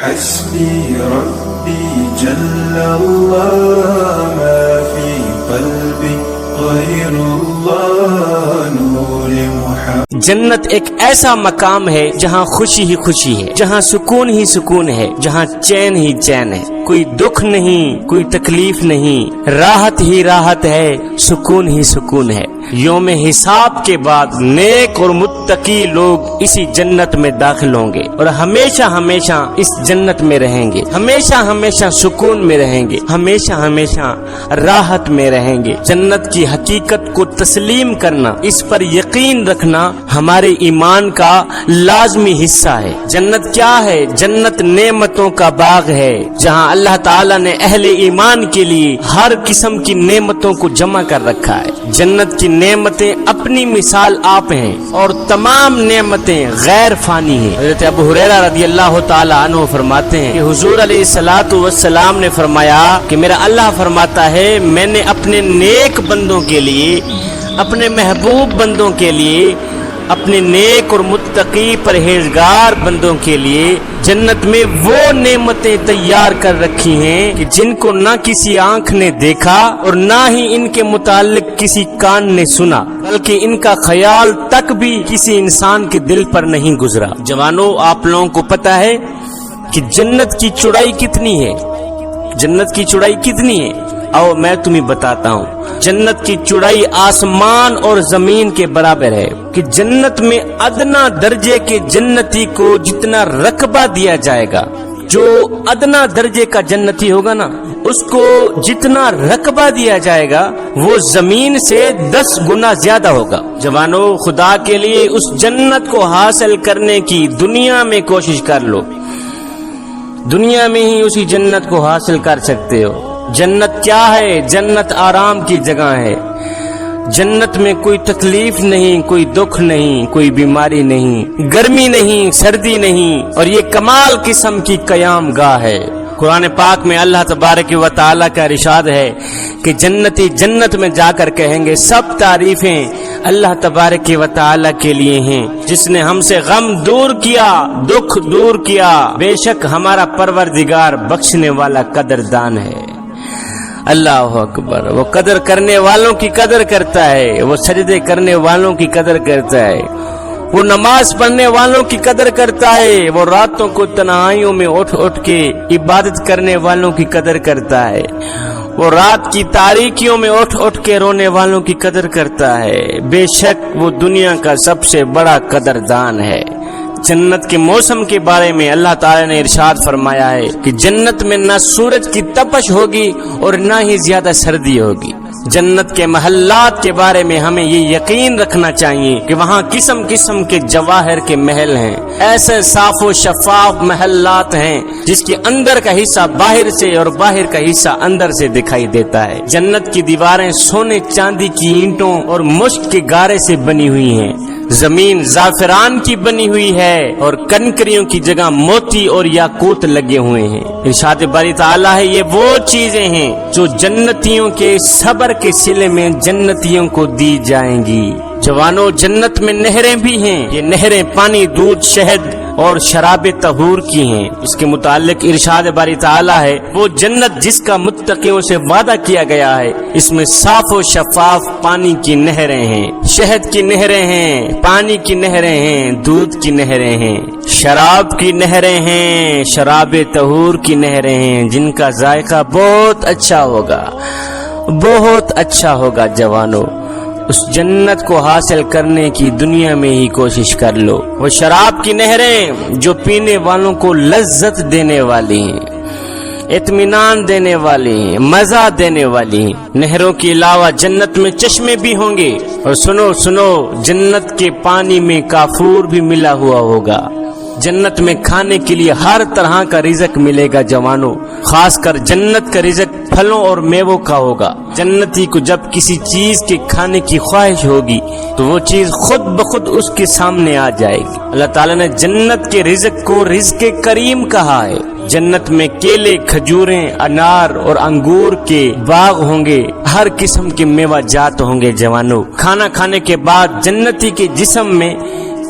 حسبي ربي جل الله ما في قلبي غير الله نور محمد. جنت ایک ایسا مقام ہے جہاں خوشی ہی خوشی ہے، جہاں سکون ہی سکون ہے، جہاں چین ہی چین ہے، کوئی دکھ نہیں، کوئی تکلیف نہیں، راحت ہی راحت ہے، سکون ہی سکون ہے. یوم حساب کے بعد نیک اور متقی لوگ اسی جنت میں داخل ہوں گے اور ہمیشہ ہمیشہ اس جنت میں رہیں گے، ہمیشہ ہمیشہ سکون میں رہیں گے، ہمیشہ ہمیشہ راحت میں رہیں گے. جنت کی حقیقت کو تسلیم کرنا، اس پر یقین رکھنا ہمارے ایمان کا لازمی حصہ ہے. جنت کیا ہے؟ جنت نعمتوں کا باغ ہے جہاں اللہ تعالیٰ نے اہل ایمان کے لیے ہر قسم کی نعمتوں کو جمع کر رکھا ہے. جنت کی نعمتیں اپنی مثال آپ ہیں اور تمام نعمتیں غیر فانی ہیں. حضرت ابو ہریرہ رضی اللہ تعالی عنہ فرماتے ہیں کہ حضور علیہ الصلوۃ والسلام نے فرمایا کہ میرا اللہ فرماتا ہے میں نے اپنے نیک بندوں کے لیے، اپنے محبوب بندوں کے لیے، اپنے نیک اور متقی پرہیزگار بندوں کے لیے جنت میں وہ نعمتیں تیار کر رکھی ہیں کہ جن کو نہ کسی آنکھ نے دیکھا اور نہ ہی ان کے متعلق کسی کان نے سنا، بلکہ ان کا خیال تک بھی کسی انسان کے دل پر نہیں گزرا. جوانوں، آپ لوگوں کو پتا ہے کہ جنت کی چوڑائی کتنی ہے؟ جنت کی چوڑائی کتنی ہے؟ آؤ میں تمہیں بتاتا ہوں. جنت کی چوڑائی آسمان اور زمین کے برابر ہے کہ جنت میں ادنا درجے کے جنتی کو جتنا رقبہ دیا جائے گا، جو ادنا درجے کا جنتی ہوگا نا، اس کو جتنا رقبہ دیا جائے گا وہ زمین سے 10 گنا زیادہ ہوگا. جوانوں، خدا کے لیے اس جنت کو حاصل کرنے کی دنیا میں کوشش کر لو، دنیا میں ہی اسی جنت کو حاصل کر سکتے ہو. جنت کیا ہے؟ جنت آرام کی جگہ ہے. جنت میں کوئی تکلیف نہیں، کوئی دکھ نہیں، کوئی بیماری نہیں، گرمی نہیں، سردی نہیں، اور یہ کمال قسم کی قیام گاہ ہے. قرآن پاک میں اللہ تبارک و تعالیٰ کا ارشاد ہے کہ جنتی جنت میں جا کر کہیں گے سب تعریفیں اللہ تبارک و تعالیٰ کے لیے ہیں جس نے ہم سے غم دور کیا، دکھ دور کیا. بے شک ہمارا پروردگار بخشنے والا قدردان ہے. اللہ اکبر. وہ قدر کرنے والوں کی قدر کرتا ہے، وہ سجدے کرنے والوں کی قدر کرتا ہے، وہ نماز پڑھنے والوں کی قدر کرتا ہے، وہ راتوں کو تنہائیوں میں اٹھ اٹھ کے عبادت کرنے والوں کی قدر کرتا ہے، وہ رات کی تاریکیوں میں اٹھ اٹھ کے رونے والوں کی قدر کرتا ہے. بے شک وہ دنیا کا سب سے بڑا قدردان ہے. جنت کے موسم کے بارے میں اللہ تعالی نے ارشاد فرمایا ہے کہ جنت میں نہ سورج کی تپش ہوگی اور نہ ہی زیادہ سردی ہوگی. جنت کے محلات کے بارے میں ہمیں یہ یقین رکھنا چاہیے کہ وہاں قسم قسم کے جواہر کے محل ہیں، ایسے صاف و شفاف محلات ہیں جس کے اندر کا حصہ باہر سے اور باہر کا حصہ اندر سے دکھائی دیتا ہے. جنت کی دیواریں سونے چاندی کی اینٹوں اور مشک کے گارے سے بنی ہوئی ہیں. زمین زعفران کی بنی ہوئی ہے اور کنکریوں کی جگہ موتی اور یاقوت لگے ہوئے ہیں. ارشاد باری تعالیٰ ہے یہ وہ چیزیں ہیں جو جنتیوں کے صبر کے صلے میں جنتیوں کو دی جائیں گی. جوانوں، جنت میں نہریں بھی ہیں. یہ نہریں پانی، دودھ، شہد اور شراب طہور کی ہیں. اس کے متعلق ارشاد باری تعالیٰ ہے وہ جنت جس کا متقیوں سے وعدہ کیا گیا ہے، اس میں صاف و شفاف پانی کی نہریں ہیں، شہد کی نہریں ہیں، پانی کی نہریں ہیں، دودھ کی نہریں ہیں، شراب کی نہریں ہیں، شراب طہور کی نہریں ہیں جن کا ذائقہ بہت اچھا ہوگا، بہت اچھا ہوگا. جوانوں، اس جنت کو حاصل کرنے کی دنیا میں ہی کوشش کر لو. وہ شراب کی نہریں جو پینے والوں کو لذت دینے والی ہیں، اطمینان دینے والی ہیں، مزہ دینے والی ہیں. نہروں کے علاوہ جنت میں چشمے بھی ہوں گے. اور سنو سنو، جنت کے پانی میں کافور بھی ملا ہوا ہوگا. جنت میں کھانے کے لیے ہر طرح کا رزق ملے گا. جوانوں، خاص کر جنت کا رزق پھلوں اور میووں کا ہوگا. جنتی کو جب کسی چیز کے کھانے کی خواہش ہوگی تو وہ چیز خود بخود اس کے سامنے آ جائے گی. اللہ تعالیٰ نے جنت کے رزق کو رزق کریم کہا ہے. جنت میں کیلے، کھجوریں، انار اور انگور کے باغ ہوں گے، ہر قسم کے میوہ جات ہوں گے. جوانوں، کھانا کھانے کے بعد جنتی کے جسم میں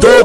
2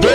2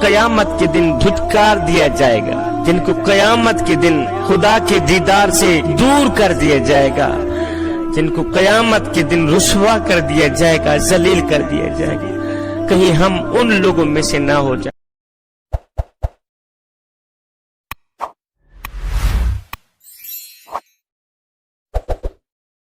قیامت کے دن دھتکار دیا جائے گا، جن کو قیامت کے دن خدا کے دیدار سے دور کر دیا جائے گا، جن کو قیامت کے دن رسوا کر دیا جائے گا، ذلیل کر دیا جائے گا، کہیں ہم ان لوگوں میں سے نہ ہو جائیں۔